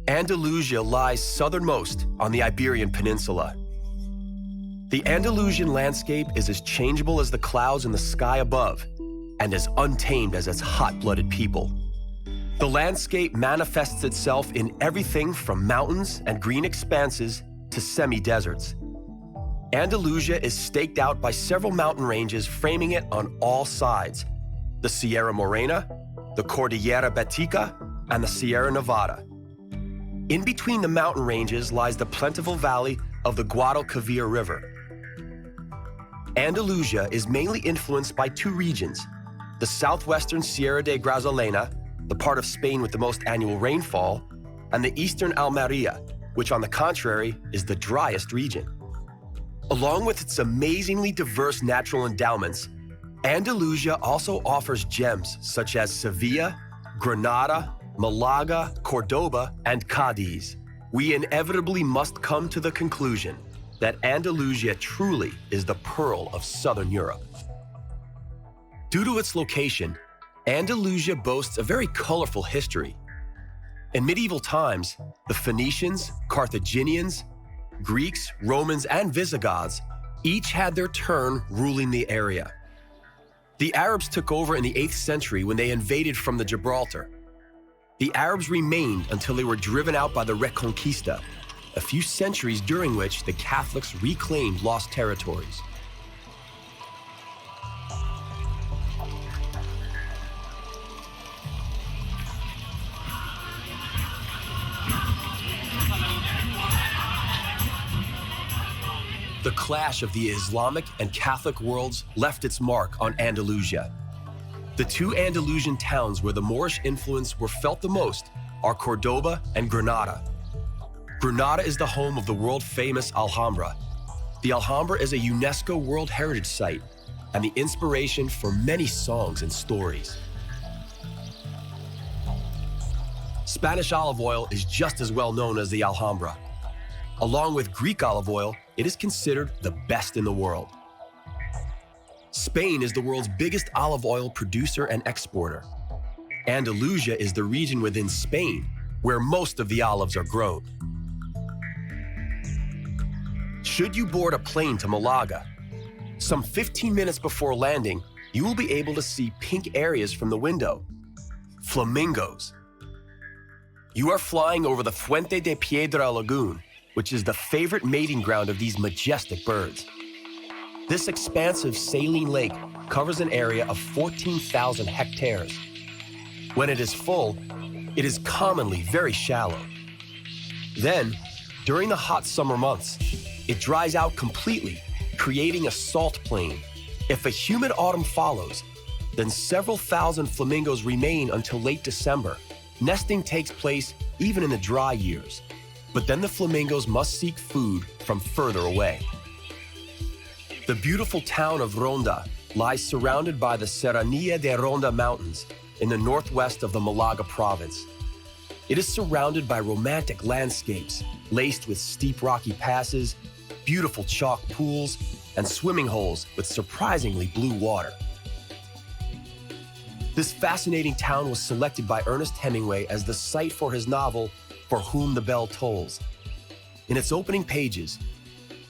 Andalusia lies southernmost on the Iberian Peninsula. The Andalusian landscape is as changeable as the clouds in the sky above and as untamed as its hot-blooded people. The landscape manifests itself in everything from mountains and green expanses to semi-deserts. Andalusia is staked out by several mountain ranges framing it on all sides: the Sierra Morena, the Cordillera Bética, and the Sierra Nevada. In between the mountain ranges lies the plentiful valley of the Guadalquivir River. Andalusia is mainly influenced by two regions: the southwestern Sierra de Grazalema, the part of Spain with the most annual rainfall, and the eastern Almeria, which on the contrary is the driest region. Along with its amazingly diverse natural endowments, Andalusia also offers gems such as Sevilla, Granada, Malaga, Cordoba, and Cadiz. We inevitably must come to the conclusion that Andalusia truly is the pearl of southern Europe. Due to its location, Andalusia boasts a very colorful history. In medieval times, the Phoenicians, Carthaginians, Greeks, Romans, and Visigoths each had their turn ruling the area. The Arabs took over in the 8th century when they invaded from the Gibraltar. The Arabs remained until they were driven out by the Reconquista, a few centuries during which the Catholics reclaimed lost territories. The clash of the Islamic and Catholic worlds left its mark on Andalusia. The two Andalusian towns where the Moorish influence were felt the most are Cordoba and Granada. Granada is the home of the world-famous Alhambra. The Alhambra is a UNESCO World Heritage Site and the inspiration for many songs and stories. Spanish olive oil is just as well known as the Alhambra. Along with Greek olive oil, it is considered the best in the world. Spain is the world's biggest olive oil producer and exporter. Andalusia is the region within Spain where most of the olives are grown. Should you board a plane to Malaga, some 15 minutes before landing, you will be able to see pink areas from the window: flamingos. You are flying over the Fuente de Piedra Lagoon, which is the favorite mating ground of these majestic birds. This expansive saline lake covers an area of 14,000 hectares. When it is full, it is commonly very shallow. Then, during the hot summer months, it dries out completely, creating a salt plain. If a humid autumn follows, then several thousand flamingos remain until late December. Nesting takes place even in the dry years. But then the flamingos must seek food from further away. The beautiful town of Ronda lies surrounded by the Serranía de Ronda Mountains in the northwest of the Malaga province. It is surrounded by romantic landscapes, laced with steep rocky passes, beautiful chalk pools, and swimming holes with surprisingly blue water. This fascinating town was selected by Ernest Hemingway as the site for his novel, For Whom the Bell Tolls. In its opening pages,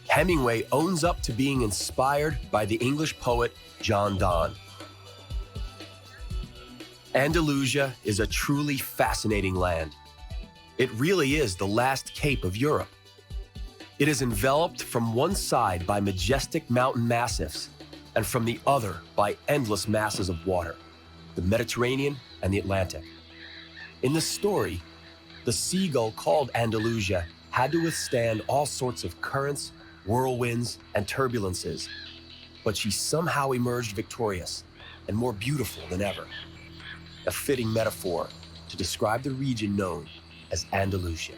Hemingway owns up to being inspired by the English poet John Donne. Andalusia is a truly fascinating land. It really is the last cape of Europe. It is enveloped from one side by majestic mountain massifs and from the other by endless masses of water, the Mediterranean and the Atlantic. In the story, the seagull called Andalusia had to withstand all sorts of currents, whirlwinds, and turbulences, but she somehow emerged victorious and more beautiful than ever. A fitting metaphor to describe the region known as Andalusia.